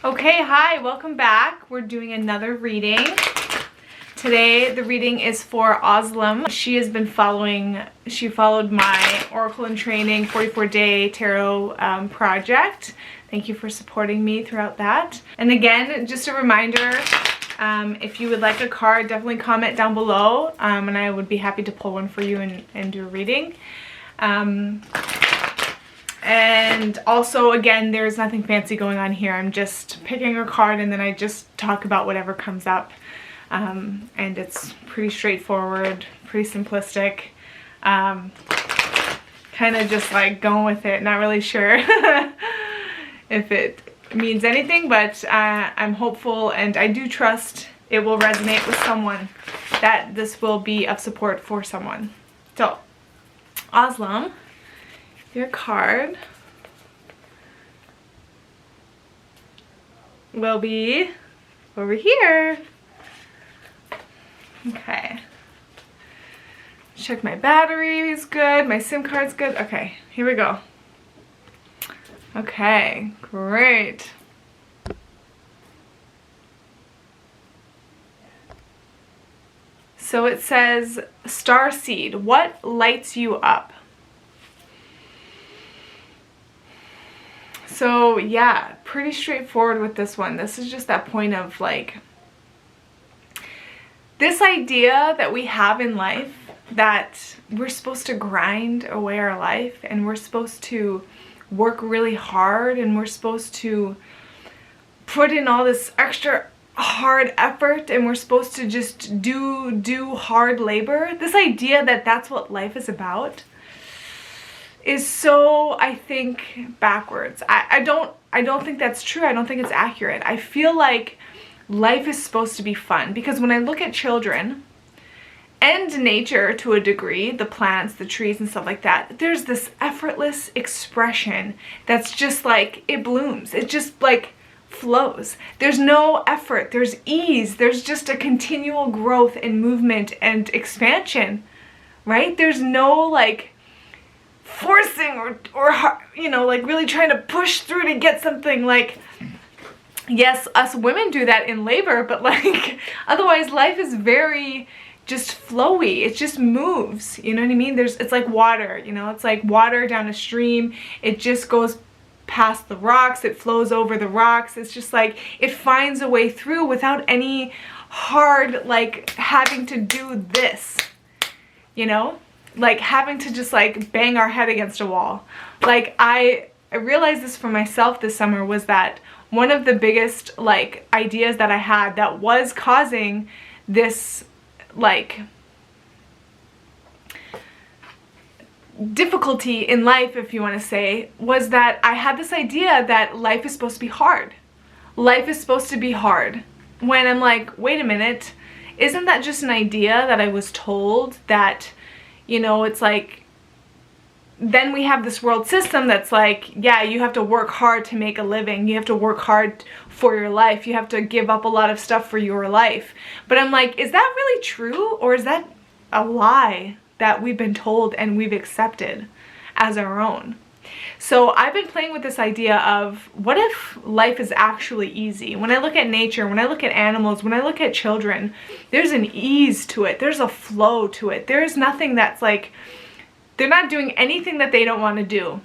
Okay, hi, welcome back. We're doing another reading. Today, the reading is for Ozlem. She followed my Oracle in Training 44-day tarot project. Thank you for supporting me throughout that. And again, just a reminder, if you would like a card, definitely comment down below, and I would be happy to pull one for you and do a reading. And also, again, there's nothing fancy going on here. I'm just picking a card and then I just talk about whatever comes up. And it's pretty straightforward, pretty simplistic. Kind of just like going with it, not really sure if it means anything, but I'm hopeful and I do trust it will resonate with someone, that this will be of support for someone. So, Ozlem, your card will be over here. Okay. Check my battery is good, my SIM card's good. Okay, here we go. Okay, great. So it says, Starseed, what lights you up? So yeah, pretty straightforward with this one. This is just that point of like, this idea that we have in life that we're supposed to grind away our life and we're supposed to work really hard and we're supposed to put in all this extra hard effort and we're supposed to just do hard labor. This idea that that's what life is about is so, I think, backwards. I don't think that's true. I don't think it's accurate. I feel like life is supposed to be fun because when I look at children and nature to a degree, the plants, the trees and stuff like that, there's this effortless expression that's just like, it blooms. It just like flows. There's no effort. There's ease. There's just a continual growth and movement and expansion, right? There's no like forcing or you know, like really trying to push through to get something. Like, yes, us women do that in labor, but like otherwise life is very just flowy. It just moves, you know what I mean? It's like water, you know, it's like water down a stream. It just goes past the rocks, it flows over the rocks. It's just like it finds a way through without any hard like having to do this, you know, like having to just like bang our head against a wall. Like I realized this for myself this summer was that one of the biggest like ideas that I had that was causing this like difficulty in life, if you want to say, was that I had this idea that life is supposed to be hard. Life is supposed to be hard. When I'm like, wait a minute, isn't that just an idea that I was told that, you know, it's like, then we have this world system that's like, yeah, you have to work hard to make a living. You have to work hard for your life. You have to give up a lot of stuff for your life. But I'm like, is that really true? Or is that a lie that we've been told and we've accepted as our own? So I've been playing with this idea of what if life is actually easy? When I look at nature, when I look at animals, when I look at children, there's an ease to it. There's a flow to it. There is nothing that's like, they're not doing anything that they don't want to do.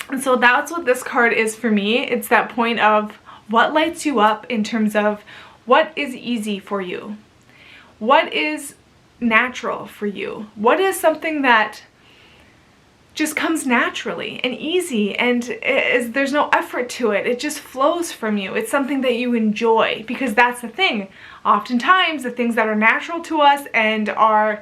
And so that's what this card is for me. It's that point of what lights you up in terms of what is easy for you. What is natural for you? What is something that just comes naturally and easy and there's no effort to it. It just flows from you. It's something that you enjoy, because that's the thing. Oftentimes the things that are natural to us and are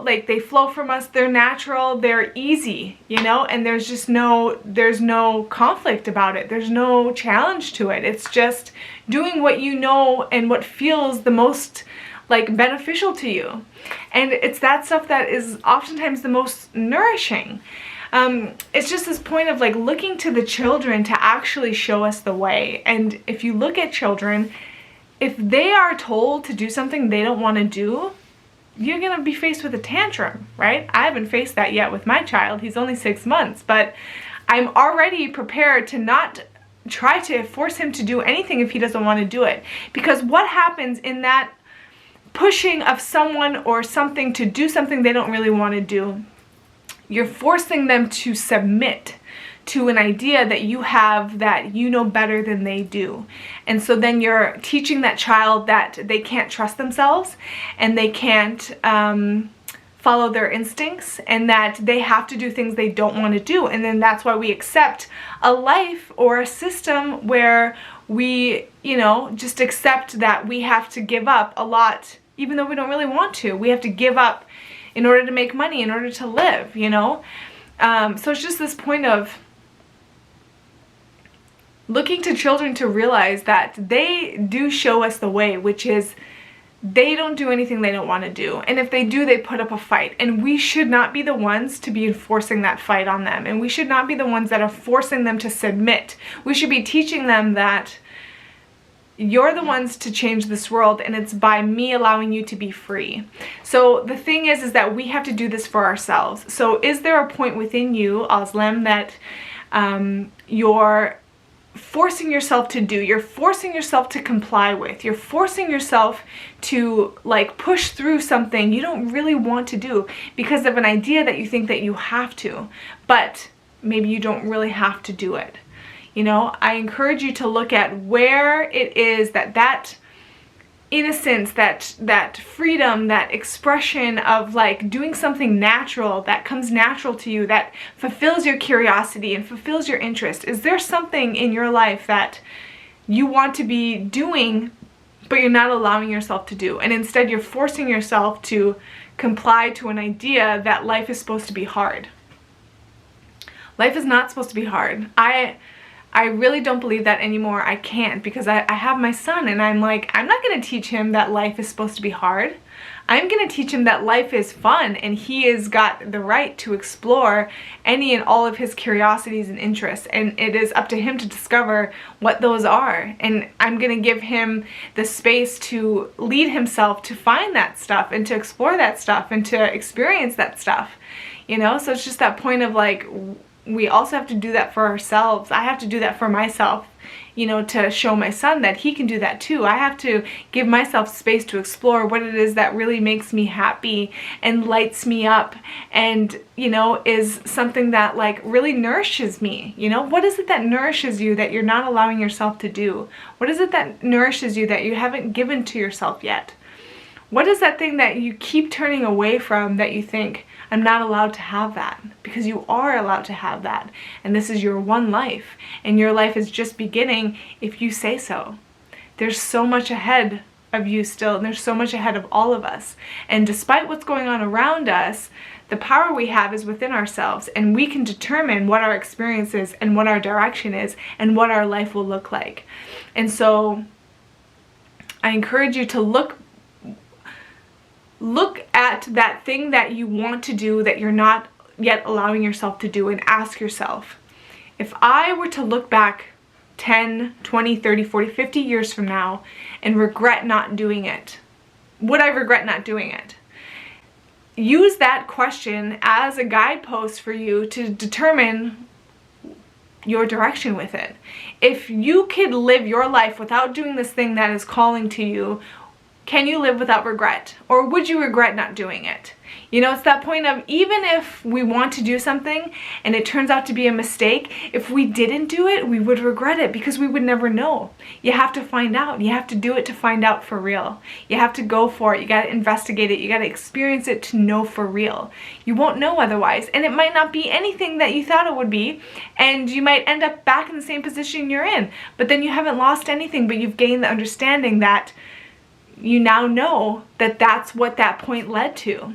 they flow from us, they're natural, they're easy, you know, and there's no conflict about it. There's no challenge to it. It's just doing what you know and what feels the most like beneficial to you. And it's that stuff that is oftentimes the most nourishing. It's just this point of like looking to the children to actually show us the way. And if you look at children, if they are told to do something they don't want to do, you're gonna be faced with a tantrum, right? I haven't faced that yet with my child. He's only 6 months, but I'm already prepared to not try to force him to do anything if he doesn't want to do it. Because what happens in that pushing of someone or something to do something they don't really want to do? You're forcing them to submit to an idea that you have that you know better than they do. And so then you're teaching that child that they can't trust themselves and they can't follow their instincts, and that they have to do things they don't want to do. And then that's why we accept a life or a system where we, you know, just accept that we have to give up a lot even though we don't really want to. We have to give up in order to make money, in order to live, you know. So it's just this point of looking to children to realize that they do show us the way, which is they don't do anything they don't want to do. And if they do, they put up a fight. And we should not be the ones to be enforcing that fight on them. And we should not be the ones that are forcing them to submit. We should be teaching them that you're the ones to change this world, and it's by me allowing you to be free. So the thing is that we have to do this for ourselves. So is there a point within you, Ozlem, that you're forcing yourself to do, you're forcing yourself to comply with, you're forcing yourself to like push through something you don't really want to do because of an idea that you think that you have to, but maybe you don't really have to do it? You know, I encourage you to look at where it is that innocence, that freedom, that expression of like doing something natural that comes natural to you, that fulfills your curiosity and fulfills your interest. Is there something in your life that you want to be doing but you're not allowing yourself to do, and instead you're forcing yourself to comply to an idea that life is supposed to be hard? Life is not supposed to be hard. I really don't believe that anymore. I can't, because I have my son, and I'm like, I'm not going to teach him that life is supposed to be hard. I'm going to teach him that life is fun, and he has got the right to explore any and all of his curiosities and interests, and it is up to him to discover what those are. And I'm going to give him the space to lead himself to find that stuff and to explore that stuff and to experience that stuff, you know? So it's just that point of like, we also have to do that for ourselves. I have to do that for myself, you know, to show my son that he can do that too. I have to give myself space to explore what it is that really makes me happy and lights me up and, you know, is something that like really nourishes me. You know, what is it that nourishes you that you're not allowing yourself to do? What is it that nourishes you that you haven't given to yourself yet? What is that thing that you keep turning away from that you think, I'm not allowed to have that? Because you are allowed to have that. And this is your one life. And your life is just beginning if you say so. There's so much ahead of you still. And there's so much ahead of all of us. And despite what's going on around us, the power we have is within ourselves. And we can determine what our experience is and what our direction is and what our life will look like. And so I encourage you to look at that thing that you want to do that you're not yet allowing yourself to do, and ask yourself, if I were to look back 10, 20, 30, 40, 50 years from now and regret not doing it, would I regret not doing it? Use that question as a guidepost for you to determine your direction with it. If you could live your life without doing this thing that is calling to you, can you live without regret? Or would you regret not doing it? You know, it's that point of, even if we want to do something and it turns out to be a mistake, if we didn't do it, we would regret it because we would never know. You have to find out. You have to do it to find out for real. You have to go for it. You got to investigate it. You got to experience it to know for real. You won't know otherwise. And it might not be anything that you thought it would be. And you might end up back in the same position you're in. But then you haven't lost anything, but you've gained the understanding that you now know that that's what that point led to.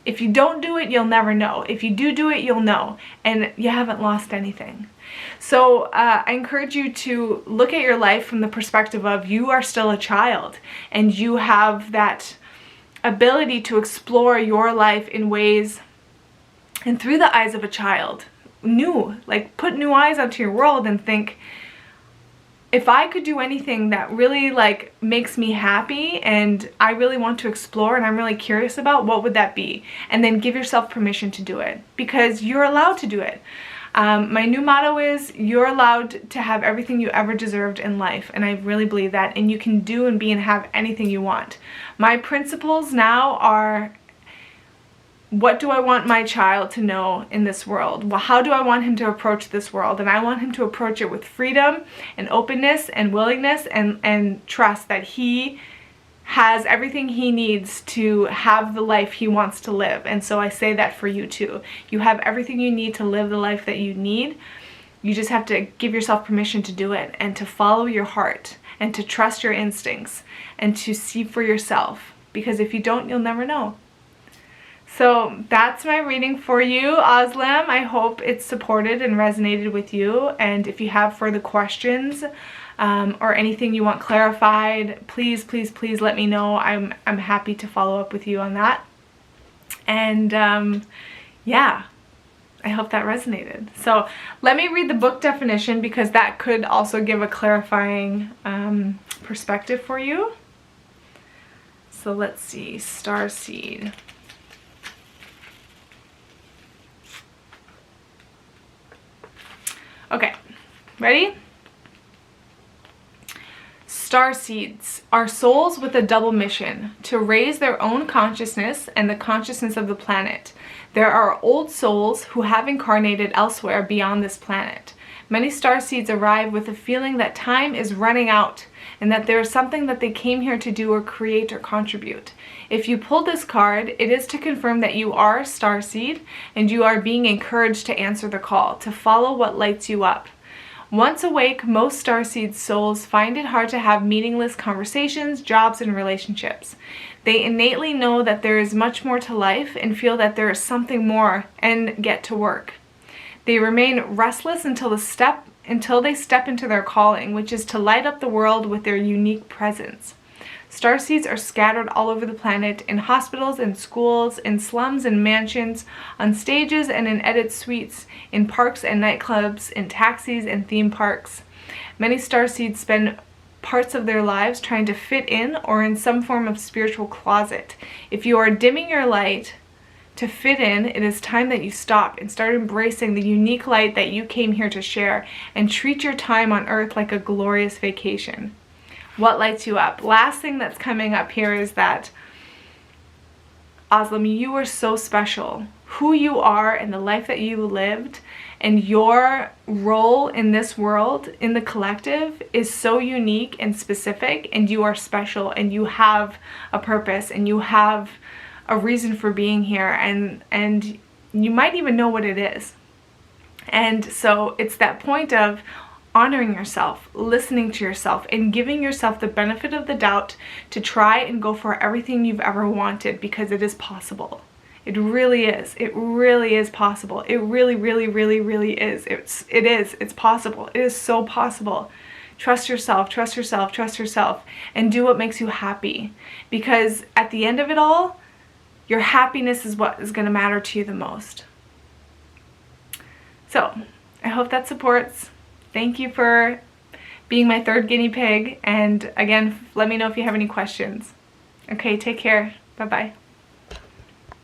If you don't do it, you'll never know. If you do it, you'll know. And you haven't lost anything. So I encourage you to look at your life from the perspective of, you are still a child. And you have that ability to explore your life in ways and through the eyes of a child. New. Like, put new eyes onto your world and think, if I could do anything that really like makes me happy and I really want to explore and I'm really curious about, what would that be? And then give yourself permission to do it, because you're allowed to do it. My new motto is, you're allowed to have everything you ever deserved in life, and I really believe that, and you can do and be and have anything you want. My principles now are, what do I want my child to know in this world? Well, how do I want him to approach this world? And I want him to approach it with freedom and openness and willingness and trust that he has everything he needs to have the life he wants to live. And so I say that for you too. You have everything you need to live the life that you need. You just have to give yourself permission to do it, and to follow your heart, and to trust your instincts, and to see for yourself. Because if you don't, you'll never know. So that's my reading for you, Ozlem. I hope it's supported and resonated with you. And if you have further questions or anything you want clarified, please, please, please let me know. I'm happy to follow up with you on that. And yeah, I hope that resonated. So let me read the book definition, because that could also give a clarifying perspective for you. So let's see, Starseed. Okay, ready? Starseeds are souls with a double mission: to raise their own consciousness and the consciousness of the planet. There are old souls who have incarnated elsewhere beyond this planet. Many starseeds arrive with a feeling that time is running out, and that there is something that they came here to do or create or contribute. If you pull this card, it is to confirm that you are a starseed, and you are being encouraged to answer the call, to follow what lights you up. Once awake, most starseed souls find it hard to have meaningless conversations, jobs, and relationships. They innately know that there is much more to life and feel that there is something more, and get to work. They remain restless until they step into their calling, which is to light up the world with their unique presence. Starseeds are scattered all over the planet, in hospitals and schools, in slums and mansions, on stages and in edit suites, in parks and nightclubs, in taxis and theme parks. Many starseeds spend parts of their lives trying to fit in or in some form of spiritual closet. If you are dimming your light to fit in, it is time that you stop and start embracing the unique light that you came here to share, and treat your time on earth like a glorious vacation. What lights you up? Last thing that's coming up here is that, Ozlem, you are so special. Who you are and the life that you lived and your role in this world, in the collective, is so unique and specific, and you are special, and you have a purpose, and you have a reason for being here, and you might even know what it is. And so it's that point of honoring yourself, listening to yourself, and giving yourself the benefit of the doubt to try and go for everything you've ever wanted, because it is possible. It really is. It really is possible. It really, really, really, really is. It's possible. It is so possible. Trust yourself, trust yourself, trust yourself, and do what makes you happy. Because at the end of it all, your happiness is what is going to matter to you the most. So, I hope that supports. Thank you for being my third guinea pig, and again, let me know if you have any questions. Okay, take care. Bye-bye.